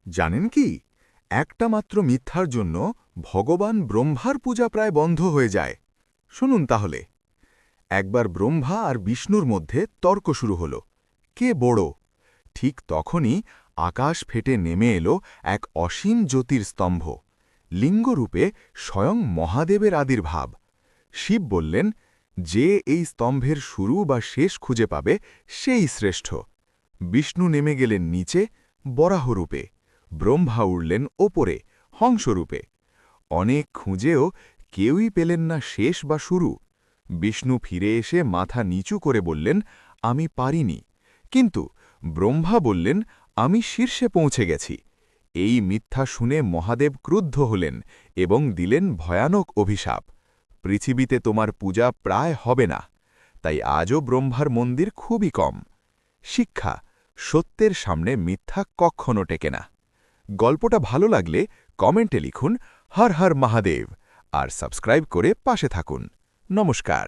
জানেন কি, একটা মাত্র মিথ্যার জন্য ভগবান ব্রহ্মার পূজা প্রায় বন্ধ হয়ে যায়। শুনুন তাহলে। একবার ব্রহ্মা আর বিষ্ণুর মধ্যে তর্ক শুরু হল, কে বড়। ঠিক তখনই আকাশ ফেটে নেমে এলো এক অসীম জ্যোতির স্তম্ভ, লিঙ্গরূপে স্বয়ং মহাদেবের আবির্ভাব। শিব বললেন, যে এই স্তম্ভের শুরু বা শেষ খুঁজে পাবে সেই শ্রেষ্ঠ। বিষ্ণু নেমে গেলেন নিচে বরাহরূপে, ব্রহ্মা উড়লেন ওপরে হংসরূপে। অনেক খুঁজেও কেউই পেলেন না শেষ বা শুরু। বিষ্ণু ফিরে এসে মাথা নিচু করে বললেন, আমি পারিনি। কিন্তু ব্রহ্মা বললেন, আমি শীর্ষে পৌঁছে গেছি। এই মিথ্যা শুনে মহাদেব ক্রুদ্ধ হলেন এবং দিলেন ভয়ানক অভিশাপ, পৃথিবীতে তোমার পূজা প্রায় হবে না। তাই আজও ব্রহ্মার মন্দির খুবই কম। শিক্ষা, সত্যের সামনে মিথ্যা কখনো টেকে না। গল্পটা ভালো লাগলে কমেন্টে লিখুন হর হর মহাদেব আর সাবস্ক্রাইব করে পাশে থাকুন। নমস্কার।